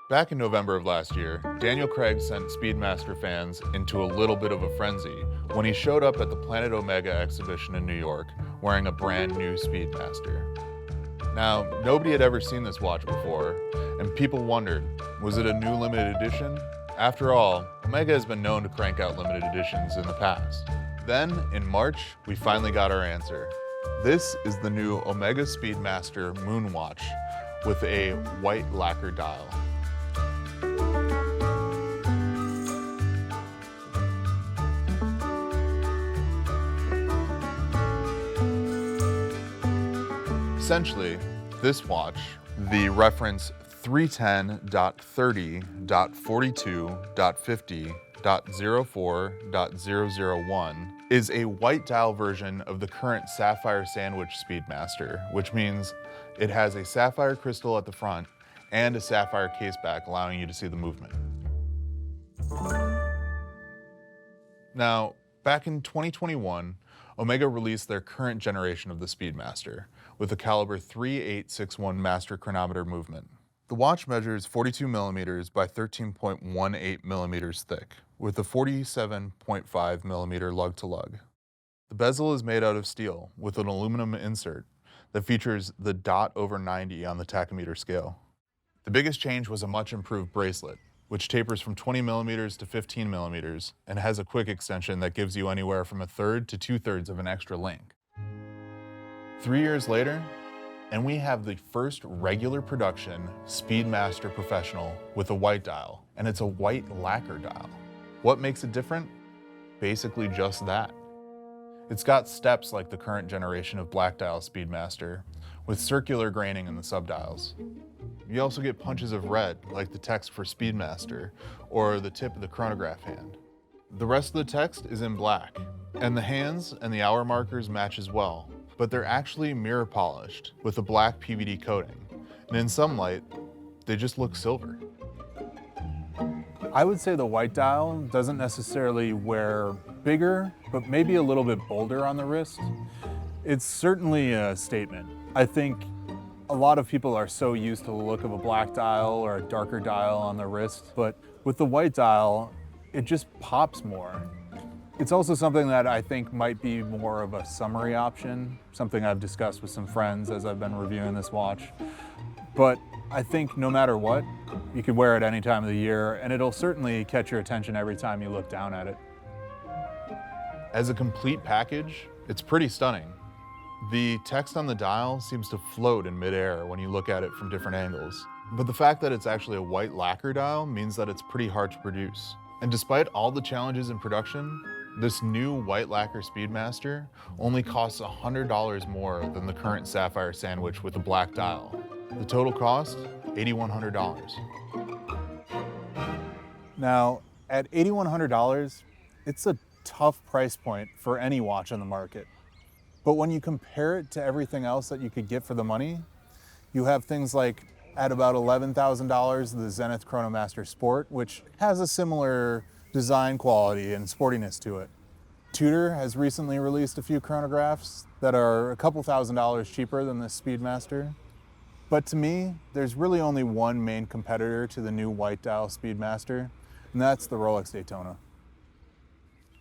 Back in November of last year, Daniel Craig sent Speedmaster fans into a little bit of a frenzy when he showed up at the Planet Omega exhibition in New York wearing a brand new Speedmaster. Now, nobody had ever seen this watch before, and people wondered, was it a new limited edition? After all, Omega has been known to crank out limited editions in the past. Then, in March, we finally got our answer. This is the new Omega Speedmaster Moonwatch with a white lacquer dial. Essentially, this watch, the reference 310.30.42.50.04.001, is a white dial version of the current Sapphire Sandwich Speedmaster, which means it has a sapphire crystal at the front and a sapphire case back, allowing you to see the movement. Now, back in 2021, Omega released their current generation of the Speedmaster with a caliber 3861 master chronometer movement. The watch measures 42 millimeters by 13.18 millimeters thick, with a 47.5 millimeter lug-to-lug. The bezel is made out of steel with an aluminum insert that features the dot over 90 on the tachometer scale. The biggest change was a much improved bracelet, which tapers from 20 millimeters to 15 millimeters and has a quick extension that gives you anywhere from 1/3 to 2/3 of an extra link. 3 years later, and we have the first regular production Speedmaster Professional with a white dial, and it's a white lacquer dial. What makes it different? Basically just that. It's got steps like the current generation of black dial Speedmaster, with circular graining in the subdials. You also get punches of red, like the text for Speedmaster, or the tip of the chronograph hand. The rest of the text is in black, and the hands and the hour markers match as well, but they're actually mirror polished with a black PVD coating, and in some light, they just look silver. I would say the white dial doesn't necessarily wear bigger, but maybe a little bit bolder on the wrist. It's certainly a statement. I think a lot of people are so used to the look of a black dial or a darker dial on the wrist, but with the white dial, it just pops more. It's also something that I think might be more of a summery option, something I've discussed with some friends as I've been reviewing this watch. But I think no matter what, you could wear it any time of the year, and it'll certainly catch your attention every time you look down at it. As a complete package, it's pretty stunning. The text on the dial seems to float in midair when you look at it from different angles. But the fact that it's actually a white lacquer dial means that it's pretty hard to produce. And despite all the challenges in production, this new white lacquer Speedmaster only costs $100 more than the current Sapphire Sandwich with a black dial. The total cost, $8,100. Now, at $8,100, it's a tough price point for any watch on the market. But when you compare it to everything else that you could get for the money, you have things like, at about $11,000, the Zenith Chronomaster Sport, which has a similar design quality and sportiness to it. Tudor has recently released a few chronographs that are a couple $1,000s cheaper than the Speedmaster. But to me, there's really only one main competitor to the new white dial Speedmaster, and that's the Rolex Daytona.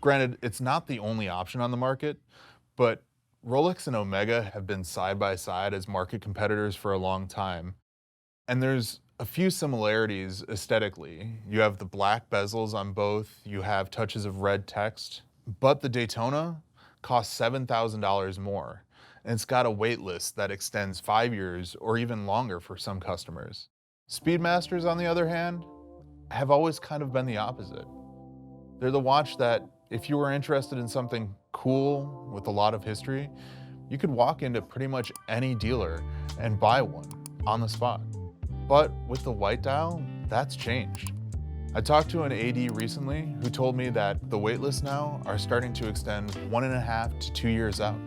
Granted, it's not the only option on the market, but Rolex and Omega have been side by side as market competitors for a long time. And there's a few similarities aesthetically. You have the black bezels on both, you have touches of red text, but the Daytona costs $7,000 more, and it's got a wait list that extends 5 years or even longer for some customers. Speedmasters, on the other hand, have always kind of been the opposite. They're the watch that, if you were interested in something cool with a lot of history, you could walk into pretty much any dealer and buy one on the spot. But with the white dial, that's changed. I talked to an AD recently who told me that the waitlists now are starting to extend 1.5 to 2 years out.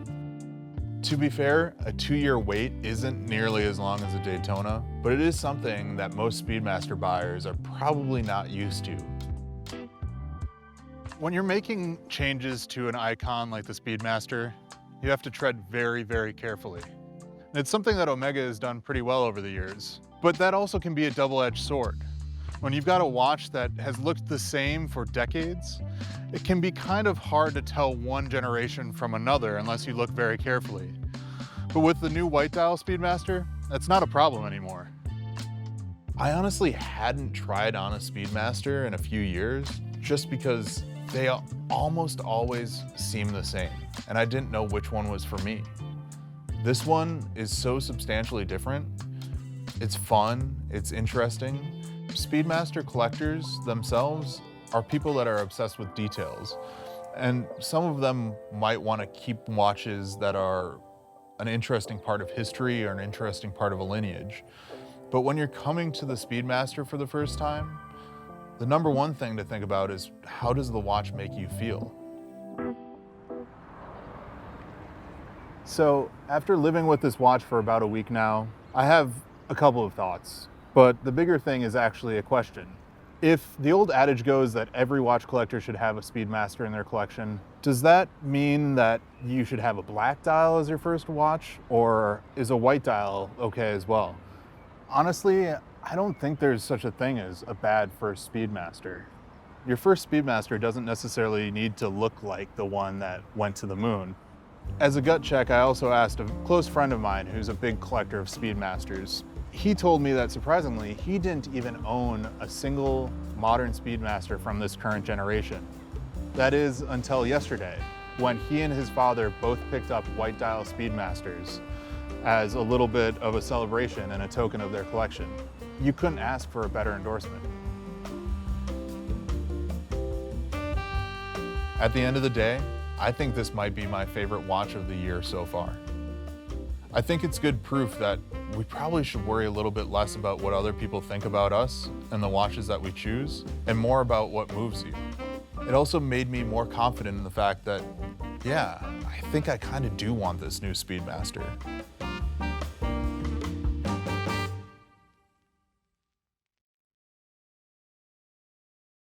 To be fair, a 2-year wait isn't nearly as long as a Daytona, but it is something that most Speedmaster buyers are probably not used to. When you're making changes to an icon like the Speedmaster, you have to tread very, very carefully. And it's something that Omega has done pretty well over the years, but that also can be a double-edged sword. When you've got a watch that has looked the same for decades, it can be kind of hard to tell one generation from another unless you look very carefully. But with the new white dial Speedmaster, that's not a problem anymore. I honestly hadn't tried on a Speedmaster in a few years just because they almost always seem the same, and I didn't know which one was for me. This one is so substantially different. It's fun, it's interesting. Speedmaster collectors themselves are people that are obsessed with details, and some of them might want to keep watches that are an interesting part of history or an interesting part of a lineage. But when you're coming to the Speedmaster for the first time, the number one thing to think about is, how does the watch make you feel? So after living with this watch for about a week now, I have a couple of thoughts, but the bigger thing is actually a question. If the old adage goes that every watch collector should have a Speedmaster in their collection, does that mean that you should have a black dial as your first watch, or is a white dial okay as well? Honestly, I don't think there's such a thing as a bad first Speedmaster. Your first Speedmaster doesn't necessarily need to look like the one that went to the moon. As a gut check, I also asked a close friend of mine who's a big collector of Speedmasters. He told me that surprisingly, he didn't even own a single modern Speedmaster from this current generation. That is until yesterday, when he and his father both picked up white dial Speedmasters as a little bit of a celebration and a token of their collection. You couldn't ask for a better endorsement. At the end of the day, I think this might be my favorite watch of the year so far. I think it's good proof that we probably should worry a little bit less about what other people think about us and the watches that we choose, and more about what moves you. It also made me more confident in the fact that, yeah, I think I kind of do want this new Speedmaster.